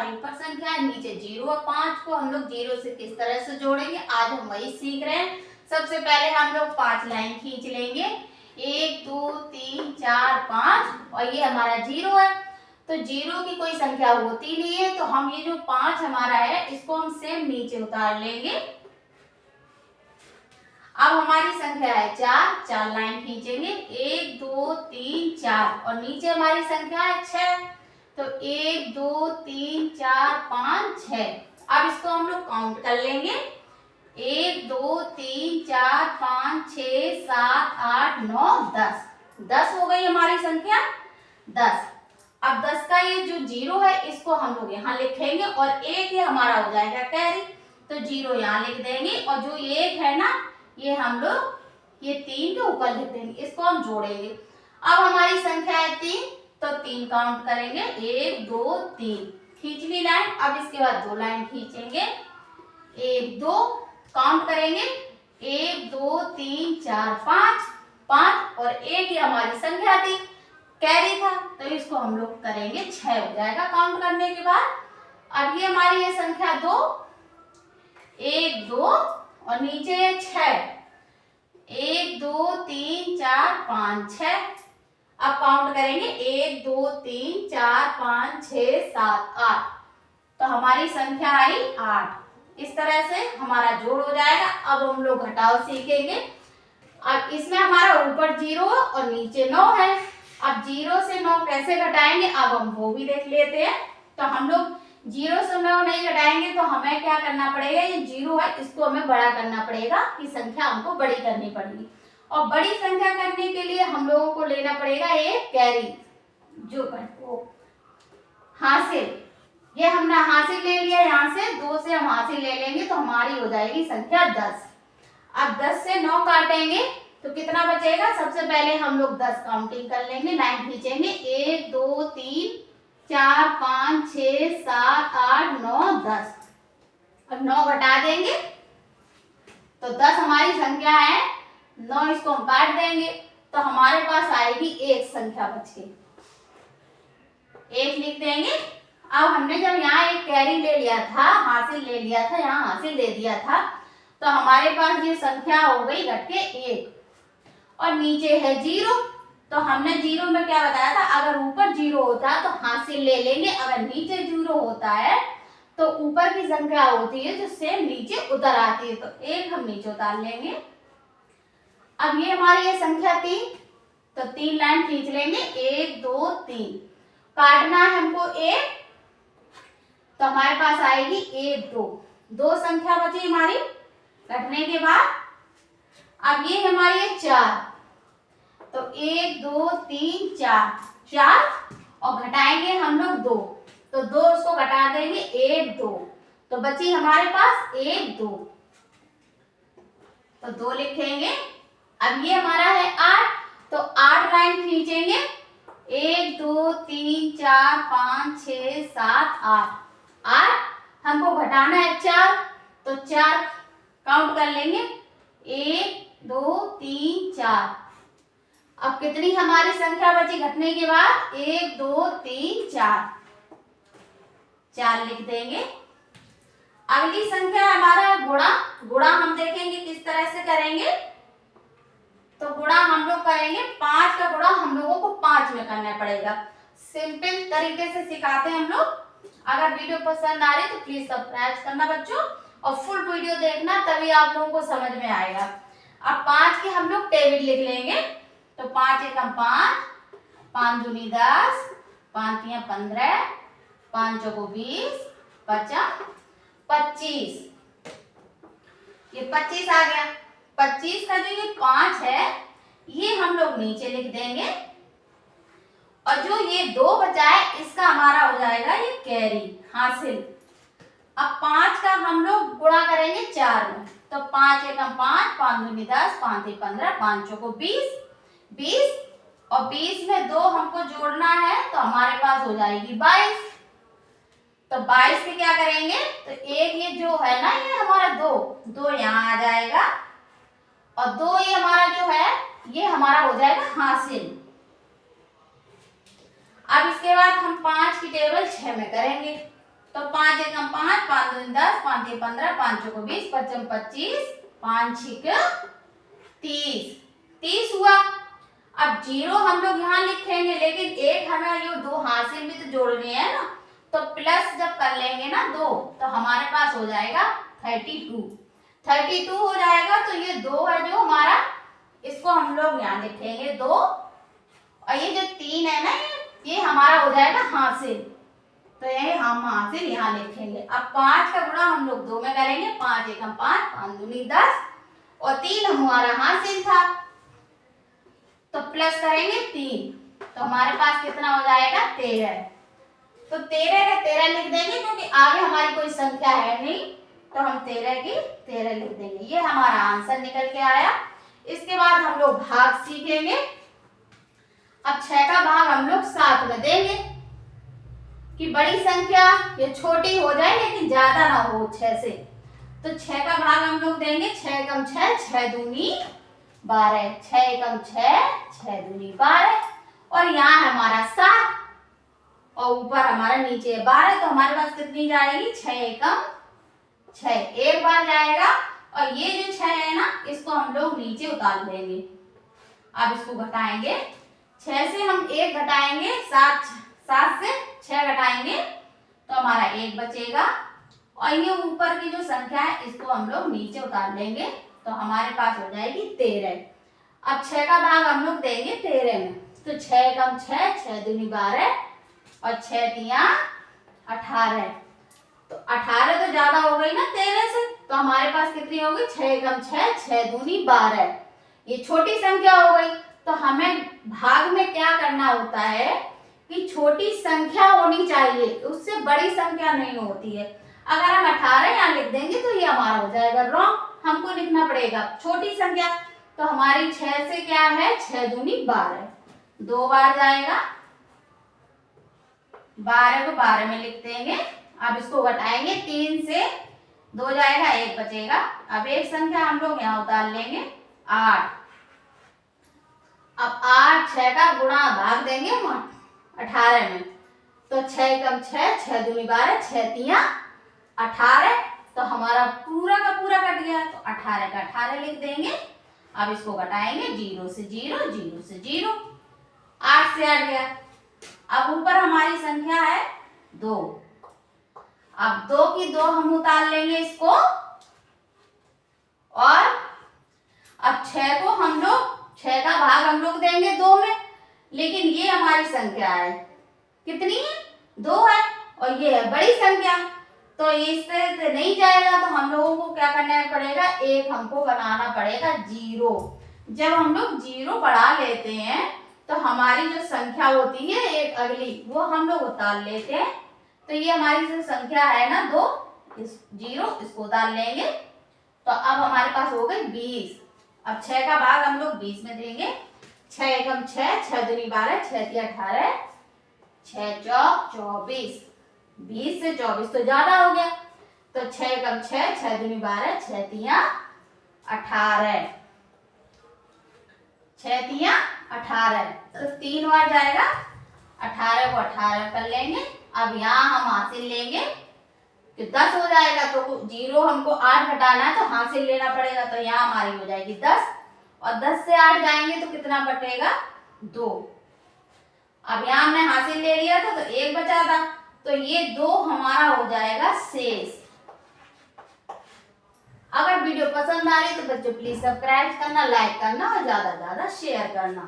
हमारी ऊपर संख्या है, नीचे 0 और 5 को हम लोग 0 से किस तरह से जोड़ेंगे आज हम वही सीख रहे हैं। सबसे पहले हम लोग 5 लाइन खींच लेंगे, 1 2 3 4 5 और ये हमारा 0 है। तो 0 की कोई संख्या होती नहीं है, तो हम ये जो 5 हमारा है इसको हम सेम नीचे उतार लेंगे। अब हमारी संख्या है 4 लाइन खींचेंगे, 1 2 3 4 और नीचे हमारी संख्या है 6, तो 1 2 3 4 5 6। अब इसको हम लोग काउंट कर लेंगे, 1 2 3 4 5 6 7 8 9 10। 10 हो गई हमारी संख्या 10। अब 10 का ये जो 0 है इसको हम लोग यहाँ लिखेंगे और 1 ये हमारा हो जाएगा कैरी, तो 0 यहाँ लिख देंगे और जो 1 है ना ये हम लोग ये 3 के ऊपर लिख देंगे, इसको हम जोड़ेंगे। अब हमारी संख्या है 3, तो 3 काउंट करेंगे, 1 2 3 खींच ली लाइन। अब इसके बाद 2 लाइन खींचेंगे, 1 2 काउंट करेंगे, 1 2 3 4 5 5 और 1 ये हमारी संख्या थी, कैरी था, तो इसको हम लोग करेंगे 6 हो जाएगा काउंट करने के बाद। अब ये हमारी है संख्या 2, 1 2 और नीचे 6, 1 2 3 4 5 6। अब काउंट करेंगे 1 2 3 4 5 6 7 8, तो हमारी संख्या आई 8। इस तरह से हमारा जोड़ हो जाएगा। अब हम लोग घटाव सीखेंगे। अब इसमें हमारा ऊपर 0 और नीचे 9 है। अब 0 से 9 कैसे घटाएंगे अब हम वो भी देख लेते हैं। तो हम लोग 0 से 9 नहीं घटाएंगे तो हमें क्या करना पड़ेगा, ये 0 है इसको हमें बड़ा करना पड़ेगा, कि संख्या हमको बड़ी करनी पड़ेगी। और बड़ी संख्या करने के लिए हम लोगों को लेना पड़ेगा एक कैरी, जो हासिल, ये हमने हासिल ले लिया, यहाँ से 2 से हम हासिल ले लेंगे तो हमारी हो जाएगी संख्या 10। अब 10 से 9 काटेंगे तो कितना बचेगा, सबसे पहले हम लोग 10 काउंटिंग कर लेंगे, लाइन खींचेंगे, 1 2 3 4 5 6 7 8 9 10। अब 9 घटा देंगे तो 10 हमारी संख्या है, 9 इसको हम काट देंगे तो हमारे पास आएगी एक संख्या बच के, 1 लिख देंगे। अब हमने जब यहाँ एक कैरी ले लिया था, हासिल ले लिया था, यहाँ हासिल दे दिया था, तो हमारे पास ये संख्या हो गई घट के 1 और नीचे है 0। तो हमने 0 में क्या बताया था, अगर ऊपर 0 होता है तो हासिल ले लेंगे, अगर नीचे 0 होता है तो ऊपर की संख्या होती है जो सेम नीचे उतर आती है, तो 1 हम नीचे उतार लेंगे। अब ये हमारी ये संख्या 3, तो 3 लाइन खींच लेंगे, 1 2 3 काटना है हमको 1, तो हमारे पास आएगी 1 2, 2 संख्या बची हमारी घटने के बाद। अब ये हमारी है 4, तो 1 2 3 4 4 और घटाएंगे हम लोग 2, तो 2 उसको घटा देंगे 1 2, तो बची हमारे पास 1 2, तो 2 लिखेंगे। अब ये हमारा है 8, तो 8 लाइन खींचेंगे, 1 2 3 4 5 6 7 8 8 हमको घटाना है 4, तो 4 काउंट कर लेंगे, 1 2 3 4। अब कितनी हमारी संख्या बची घटने के बाद, 1 2 3 4, 4 लिख देंगे। अगली संख्या हमारा गुणा, गुणा हम देखेंगे किस तरह से करेंगे। तो गुणा हम लोग करेंगे, 5 का गुणा हम लोगों को 5 में करना पड़ेगा, सिंपल तरीके से सिखाते हैं हम लोग। अगर वीडियो पसंद आ रही तो प्लीज सब्सक्राइब करना बच्चों, और फुल वीडियो देखना, तभी आप लोगों को समझ में आएगा। अब 5 के हम लोग टेबल लिख लेंगे, तो 5 एकम 5, 5 दूनी 10, 5 तिया 15, 5 चौको 20, 5 25, ये 25 आ गया। 25 का जो ये 5 है ये हम लोग नीचे लिख देंगे, और जो ये 2 बचा है इसका हमारा हो जाएगा ये कैरी हासिल। अब 5 का हम लोग गुणा करेंगे 4 में, तो 5 एकम 5, 5 दूनी 10, 5 तिया 15, 5 चौको 20, 20 और 20 में 2 हमको जोड़ना है तो हमारे पास हो जाएगी 22। तो 22 पे क्या करेंगे, तो एक ये जो है ना ये हमारा 2 यहाँ आ जाएगा, और 2 ये हमारा जो है ये हमारा हो जाएगा हासिल। अब इसके बाद हम 5 की टेबल 6 में करेंगे, तो 5 एकम 5, 5 दूनी 10, 5 तिया 15, 5 चौको 20, 5 25, 5 छिक 30, 30 हुआ। अब 0 हम लोग यहाँ लिखेंगे, लेकिन एक हमें ये 2 हासिल भी तो जोड़ने हैं ना, तो प्लस जब कर लेंगे ना 2, तो हमारे पास हो जाएगा 32, 32 हो जाएगा। तो ये 2 है जो हमारा, इसको हम लोग यहाँ लिखेंगे 2, और ये जो 3 है ना, ये हमारा हो जाएगा हासिल, तो ये हम हासिल यहाँ लिखेंगे। अब 5 का गुणा हम लोग 2 में करेंगे, 5 एकम 5, 5 दूनी 10, और 3 हमारा हासिल था, तो प्लस करेंगे 3, तो हमारे पास कितना हो जाएगा 13। तो 13 का 13 लिख देंगे, क्योंकि आगे हमारी कोई संख्या है नहीं, तो हम 13 की 13 लिख देंगे। ये हमारा आंसर निकल के आया। इसके बाद हम लोग भाग सीखेंगे। अब 6 का भाग हम लोग 7 में देंगे कि बड़ी संख्या ये छोटी हो जाए लेकिन ज्यादा ना हो 6 से। तो 6 का भाग हम लोग देंगे 6 एकम 6, 6 दूनी 12, 6 एकम 6, 6 दूनी 12, और यहाँ है हमारा 7, और ऊपर हमारा नीचे 12, तो हमारे पास कितनी जाएगी 6 एकम 6, एक बार जाएगा। और ये जो 6 है ना, इसको हम लोग नीचे उतार देंगे। अब इसको घटाएंगे, 6 से हम 1 घटाएंगे, 7 से 6 घटाएंगे तो हमारा 1 बचेगा, और ये ऊपर की जो संख्या है इसको हम लोग नीचे उतार लेंगे, तो हमारे पास हो जाएगी 13। अब 6 का भाग हम लोग देंगे 13 में, तो 6 एकम 6, 6 दूनी 12, और 6 तिया 18, तो 18 तो ज्यादा हो गई ना 13 से, तो हमारे पास कितनी होगी 6 एकम 6, 6 दूनी 12, ये छोटी संख्या हो गई। तो हमें भाग में क्या करना होता है कि छोटी संख्या होनी चाहिए, उससे बड़ी संख्या नहीं होती है। अगर हम 18 यहाँ लिख देंगे तो ये हमारा हो जाएगा रॉन्ग, हमको लिखना पड़ेगा छोटी संख्या। तो हमारी 6 से क्या है 6 दूनी 12, 2 बार जाएगा, 12 को 12 में लिख देंगे। अब इसको घटाएंगे, 3 से 2 जाएगा, 1 बचेगा। अब एक संख्या हम लोग यहाँ उतार लेंगे 8। अब 8 6 का गुणा भाग देंगे 18 में, तो 6 एकम 6, 6 दूनी 12, 6 तिया 18, तो हमारा पूरा का पूरा कट गया, तो 18 का 18 लिख देंगे। अब इसको घटाएंगे, 0 से 0, 0 से 0, 8 से 8 गया। अब ऊपर हमारी संख्या है 2, अब 2 की 2 हम उतार लेंगे इसको, और अब 6 को हम लोग 6 का भाग हम लोग देंगे 2 में, लेकिन ये हमारी संख्या है कितनी है 2 है, और ये है बड़ी संख्या, तो इससे नहीं जाएगा, तो हम लोगों को क्या करना पड़ेगा, एक हमको बनाना पड़ेगा 0। जब हम लोग 0 बढ़ा लेते हैं तो हमारी जो संख्या होती है एक अगली, वो हम लोग उतार लेते हैं। तो ये हमारी जो संख्या है ना 2, इस 0 इसको उतार लेंगे, तो अब हमारे पास हो गई 20। अब 6 का भाग हम लोग 20 में देंगे, 6 एकम 6, 6 दूनी 12, 6 तिया 18, 6 चौक 24, 20 से 24 तो ज्यादा हो गया, तो 6 एकम 6, 6 दूनी 12, 6 तिया 18, 6 तिया 18, तो 3 बार जाएगा, 18 को 18 कर लेंगे। अब यहाँ हम हासिल लेंगे तो 10 हो जाएगा, तो 0 हमको 8 घटाना है तो हासिल लेना पड़ेगा, तो यहाँ हमारी हो जाएगी 10, और 10 से 8 जाएंगे तो कितना बटेगा 2। अब यहाँ हमने हासिल ले लिया था तो 1 बचा था, तो ये 2 हमारा हो जाएगा शेष। अगर वीडियो पसंद आ रही तो बच्चों प्लीज सब्सक्राइब करना, लाइक करना और ज्यादा से ज्यादा शेयर करना।